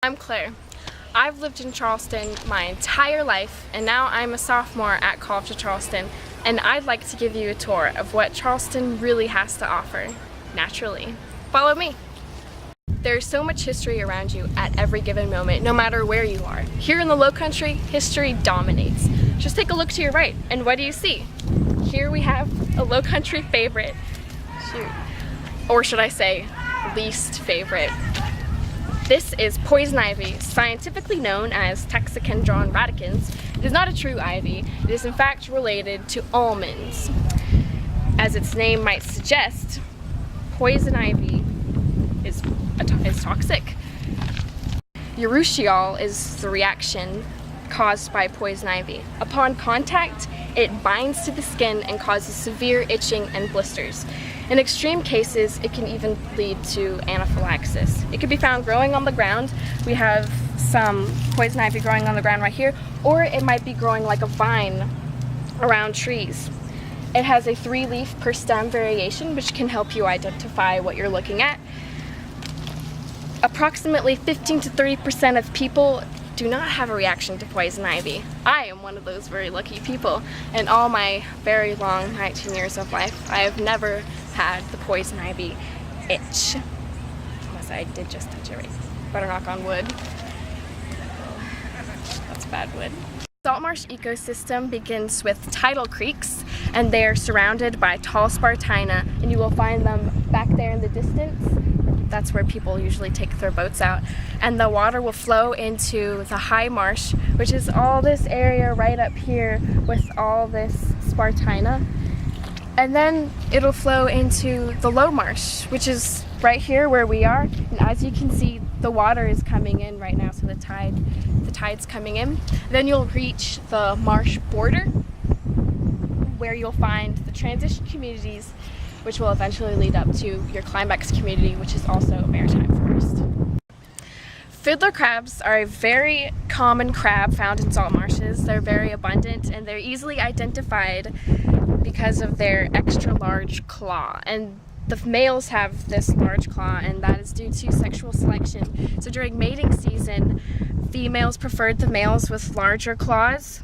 I'm Claire. I've lived in Charleston my entire life, and now I'm a sophomore at College of Charleston, and I'd like to give you a tour of what Charleston really has to offer, naturally. Follow me. There's so much history around you at every given moment, no matter where you are. Here in the Lowcountry, history dominates. Just take a look to your right, and what do you see? Here we have a Lowcountry favorite. Shoot. Or should I say, least favorite. This is poison ivy, scientifically known as Texicendron radicans. It is not a true ivy. It is in fact related to almonds. As its name might suggest, poison ivy is toxic. Urushiol is the reaction caused by poison ivy. Upon contact, it binds to the skin and causes severe itching and blisters. In extreme cases, it can even lead to anaphylaxis. It can be found growing on the ground. We have some poison ivy growing on the ground right here, or it might be growing like a vine around trees. It has a 3-leaf per stem variation, which can help you identify what you're looking at. Approximately 15 to 30% of people do not have a reaction to poison ivy. I am one of those very lucky people. In all my very long 19 years of life, I have never had the poison ivy itch. Unless I did just touch it right. Better knock on wood. That's bad wood. Salt marsh ecosystem begins with tidal creeks, and they are surrounded by tall spartina, and you will find them back there in the distance. That's where people usually take their boats out. And the water will flow into the high marsh, which is all this area right up here with all this spartina. And then it'll flow into the low marsh, which is right here where we are. And as you can see, the water is coming in right now, so the tide's coming in. Then you'll reach the marsh border, where you'll find the transition communities, which will eventually lead up to your climax community, which is also a maritime forest. Fiddler crabs are a very common crab found in salt marshes. They're very abundant and they're easily identified because of their extra large claw. And the males have this large claw, and that is due to sexual selection. So during mating season, females preferred the males with larger claws,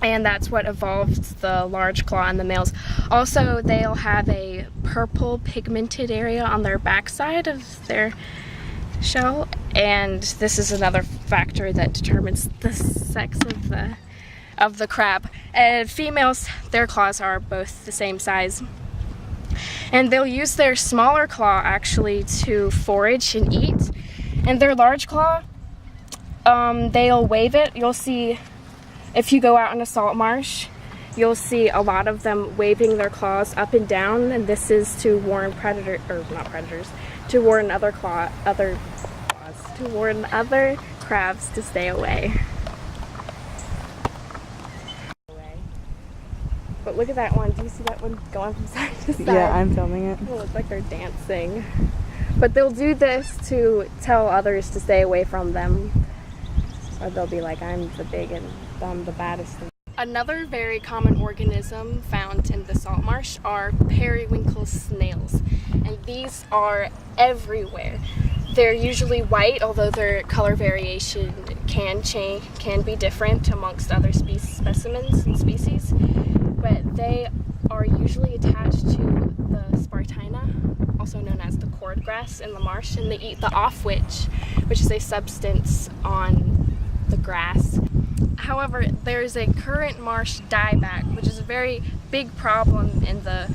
and that's what evolved the large claw in the males. Also, they'll have a purple pigmented area on their backside of their shell, and this is another factor that determines the sex of the crab. And females, their claws are both the same size. And they'll use their smaller claw actually to forage and eat. And their large claw, they'll wave it. You'll see, if you go out in a salt marsh, you'll see a lot of them waving their claws up and down, and this is to warn to warn other crabs to stay away. But look at that one. Do you see that one going from side to side? Yeah, I'm filming it. It looks like they're dancing. But they'll do this to tell others to stay away from them. Or they'll be like, I'm the big and I'm the baddest. Another very common organism found in the salt marsh are periwinkle snails. And these are everywhere. They're usually white, although their color variation can be different amongst other specimens and species. But they are usually attached to the spartina, also known as the cordgrass in the marsh, and they eat the offwitch, which is a substance on the grass. However, there is a current marsh dieback, which is a very big problem in the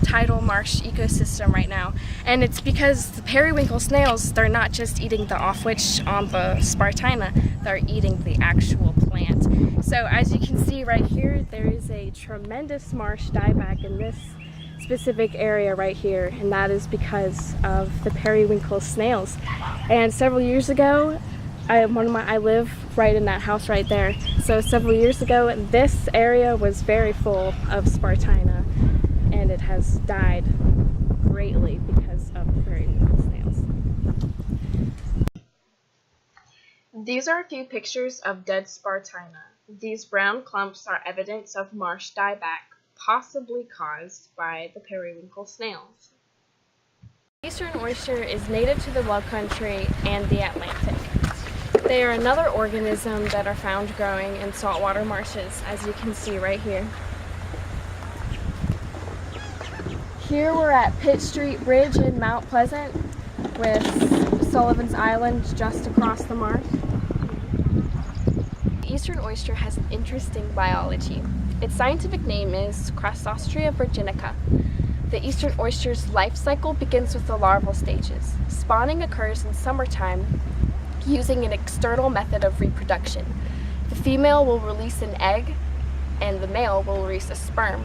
tidal marsh ecosystem right now, and it's because the periwinkle snails, they're not just eating the offwitch on the spartina, they're eating the actual plant. So as you can see right here, there is a tremendous marsh dieback in this specific area right here, and that is because of the periwinkle snails. And several years ago, I live right in that house right there, so several years ago this area was very full of spartina, and it has died greatly because of the periwinkle snails. These are a few pictures of dead spartina. These brown clumps are evidence of marsh dieback, possibly caused by the periwinkle snails. Eastern oyster is native to the Low Country and the Atlantic. They are another organism that are found growing in saltwater marshes, as you can see right here. Here we're at Pitt Street Bridge in Mount Pleasant with Sullivan's Island just across the marsh. The eastern oyster has an interesting biology. Its scientific name is Crassostrea virginica. The eastern oyster's life cycle begins with the larval stages. Spawning occurs in summertime using an external method of reproduction. The female will release an egg and the male will release a sperm.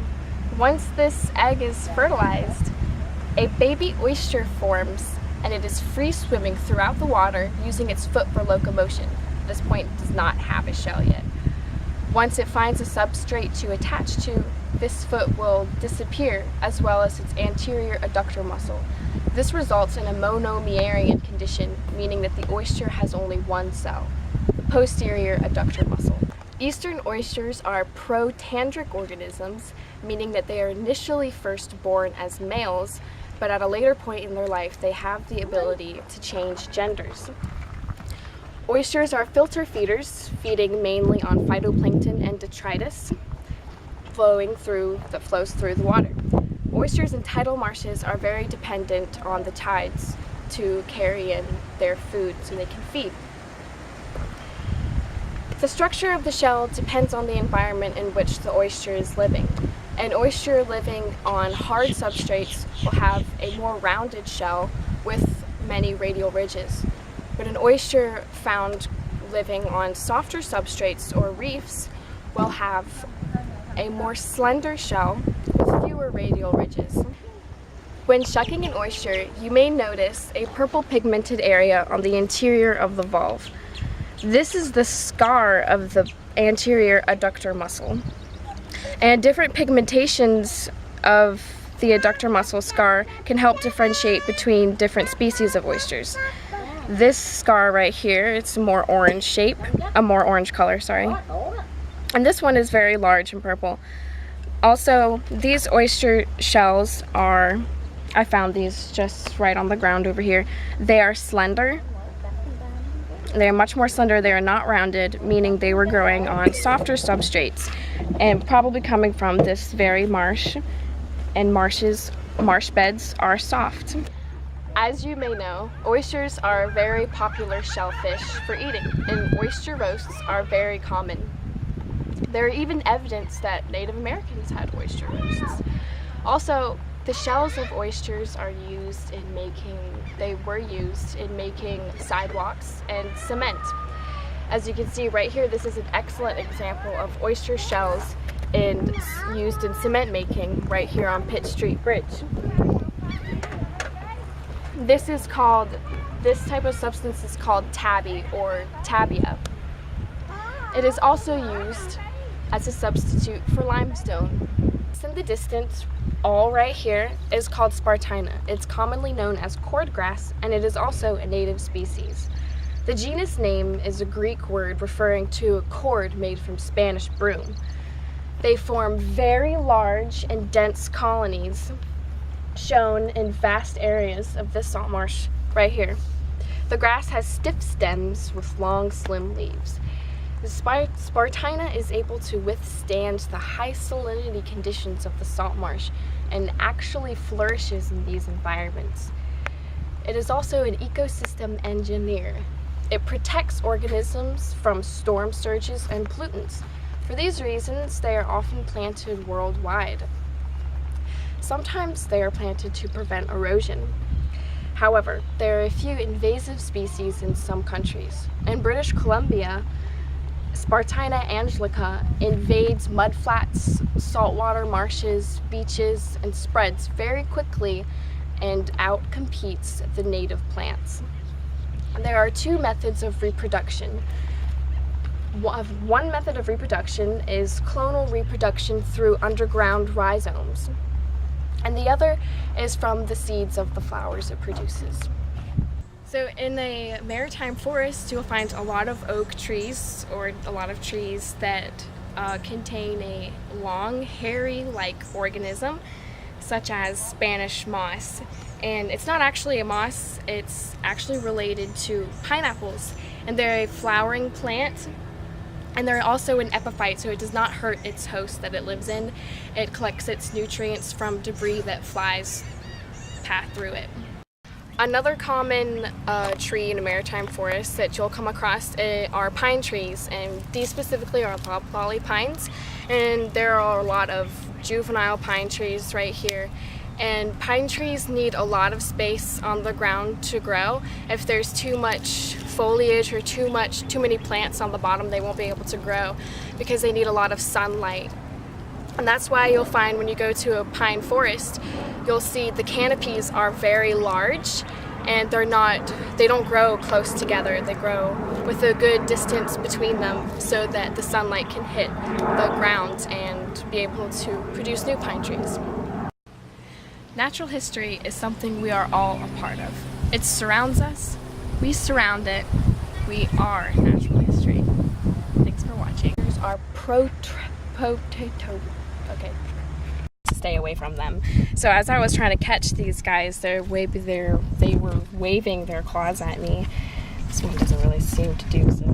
Once this egg is fertilized, a baby oyster forms and it is free swimming throughout the water using its foot for locomotion. At this point, it does not have a shell yet. Once it finds a substrate to attach to, this foot will disappear, as well as its anterior adductor muscle. This results in a monomiarian condition, meaning that the oyster has only one cell, the posterior adductor muscle. Eastern oysters are protandric organisms, meaning that they are initially first born as males, but at a later point in their life they have the ability to change genders. Oysters are filter feeders, feeding mainly on phytoplankton and detritus that flows through the water. Oysters in tidal marshes are very dependent on the tides to carry in their food so they can feed. The structure of the shell depends on the environment in which the oyster is living. An oyster living on hard substrates will have a more rounded shell with many radial ridges. But an oyster found living on softer substrates or reefs will have a more slender shell with fewer radial ridges. When shucking an oyster, you may notice a purple pigmented area on the interior of the valve. This is the scar of the anterior adductor muscle. And different pigmentations of the adductor muscle scar can help differentiate between different species of oysters. This scar right here, it's a more orange color, sorry. And this one is very large and purple. Also, these oyster shells are, I found these just right on the ground over here. They are slender. They are much more slender. They are not rounded, meaning they were growing on softer substrates and probably coming from this very marsh. And marsh beds are soft. As you may know, oysters are a very popular shellfish for eating, and oyster roasts are very common. There are even evidence that Native Americans had oyster roasts. Also, the shells of oysters were used in making sidewalks and cement. As you can see right here, this is an excellent example of oyster shells used in cement making right here on Pitt Street Bridge. This type of substance is called tabby or tabia. It is also used as a substitute for limestone. In the distance, all right here, is called spartina. It's commonly known as cordgrass, and it is also a native species. The genus name is a Greek word referring to a cord made from Spanish broom. They form very large and dense colonies shown in vast areas of this salt marsh right here. The grass has stiff stems with long, slim leaves. The spartina is able to withstand the high salinity conditions of the salt marsh and actually flourishes in these environments. It is also an ecosystem engineer. It protects organisms from storm surges and pollutants. For these reasons, they are often planted worldwide. Sometimes they are planted to prevent erosion. However, there are a few invasive species in some countries. In British Columbia, Spartina angelica invades mudflats, saltwater marshes, beaches, and spreads very quickly and outcompetes the native plants. There are two methods of reproduction. One method of reproduction is clonal reproduction through underground rhizomes, and the other is from the seeds of the flowers it produces. So in a maritime forest, you'll find a lot of oak trees, or a lot of trees that contain a long, hairy-like organism, such as Spanish moss. And it's not actually a moss, it's actually related to pineapples. And they're a flowering plant, and they're also an epiphyte, so it does not hurt its host that it lives in. It collects its nutrients from debris that flies pass through it. Another common tree in a maritime forest that you'll come across are pine trees, and these specifically are loblolly pines. And there are a lot of juvenile pine trees right here. And pine trees need a lot of space on the ground to grow. If there's too much foliage or too many plants on the bottom, they won't be able to grow because they need a lot of sunlight. And that's why you'll find when you go to a pine forest, you'll see the canopies are very large, and they don't grow close together. They grow with a good distance between them so that the sunlight can hit the ground and be able to produce new pine trees. Natural history is something we are all a part of. It surrounds us, we surround it, we are natural history. Thanks for watching. Here's our okay. Stay away from them. So as I was trying to catch these guys, they were waving their claws at me. This one doesn't really seem to do so.